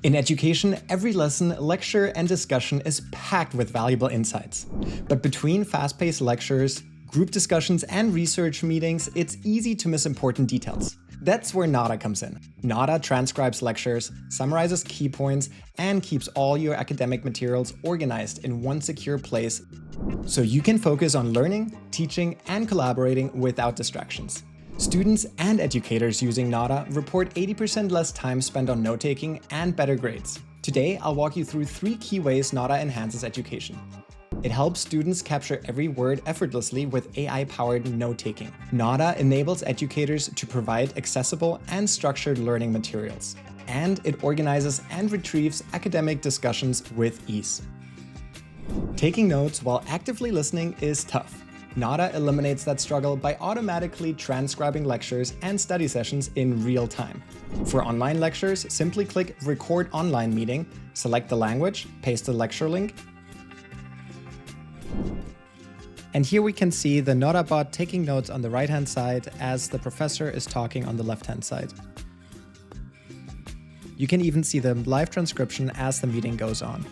In education, every lesson, lecture, and discussion is packed with valuable insights. But between fast-paced lectures, group discussions, and research meetings, it's easy to miss important details. That's where Notta comes in. Notta transcribes lectures, summarizes key points, and keeps all your academic materials organized in one secure place so you can focus on learning, teaching, and collaborating without distractions. Students and educators using Notta report 80% less time spent on note-taking and better grades. Today, I'll walk you through 3 key ways Notta enhances education. It helps students capture every word effortlessly with AI-powered note-taking. Notta enables educators to provide accessible and structured learning materials. And it organizes and retrieves academic discussions with ease. Taking notes while actively listening is tough. Notta eliminates that struggle by automatically transcribing lectures and study sessions in real time. For online lectures, simply click Record Online Meeting, select the language, paste the lecture link, and here we can see the Notta bot taking notes on the right-hand side as the professor is talking on the left-hand side. You can even see the live transcription as the meeting goes on.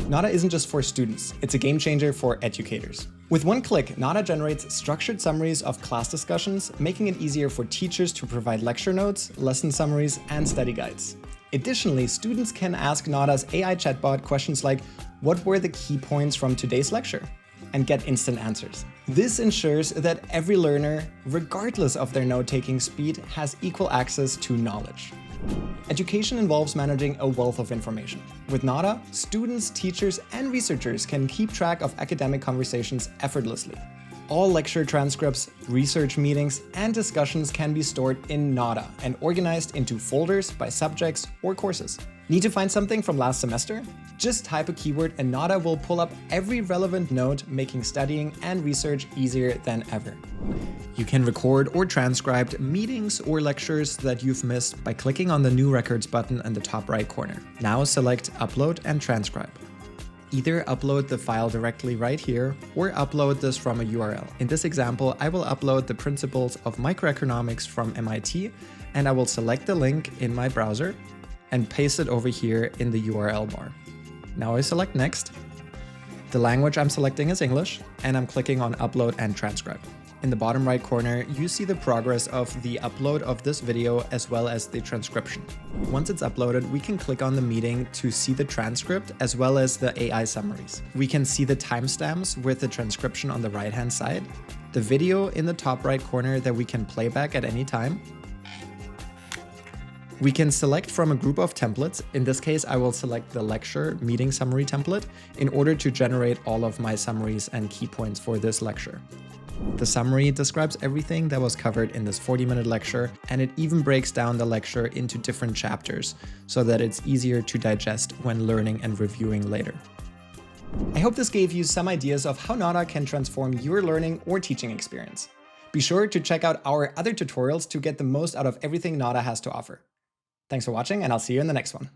Notta isn't just for students, it's a game changer for educators. With one click, Notta generates structured summaries of class discussions, making it easier for teachers to provide lecture notes, lesson summaries, and study guides. Additionally, students can ask Notta's AI chatbot questions like, "What were the key points from today's lecture?" and get instant answers. This ensures that every learner, regardless of their note-taking speed, has equal access to knowledge. Education involves managing a wealth of information. With Notta, students, teachers, and researchers can keep track of academic conversations effortlessly. All lecture transcripts, research meetings, and discussions can be stored in Notta and organized into folders by subjects or courses. Need to find something from last semester? Just type a keyword and Notta will pull up every relevant note, making studying and research easier than ever. You can record or transcribe meetings or lectures that you've missed by clicking on the New Records button in the top right corner. Now select Upload and Transcribe. Either upload the file directly right here or upload this from a URL. In this example, I will upload the Principles of Microeconomics from MIT, and I will select the link in my browser and paste it over here in the URL bar. Now I select Next. The language I'm selecting is English, and I'm clicking on Upload and Transcribe. In the bottom right corner, you see the progress of the upload of this video as well as the transcription. Once it's uploaded, we can click on the meeting to see the transcript as well as the AI summaries. We can see the timestamps with the transcription on the right-hand side, the video in the top right corner that we can play back at any time. We can select from a group of templates. In this case, I will select the lecture meeting summary template in order to generate all of my summaries and key points for this lecture. The summary describes everything that was covered in this 40-minute lecture, and it even breaks down the lecture into different chapters so that it's easier to digest when learning and reviewing later. I hope this gave you some ideas of how Notta can transform your learning or teaching experience. Be sure to check out our other tutorials to get the most out of everything Notta has to offer. Thanks for watching, and I'll see you in the next one.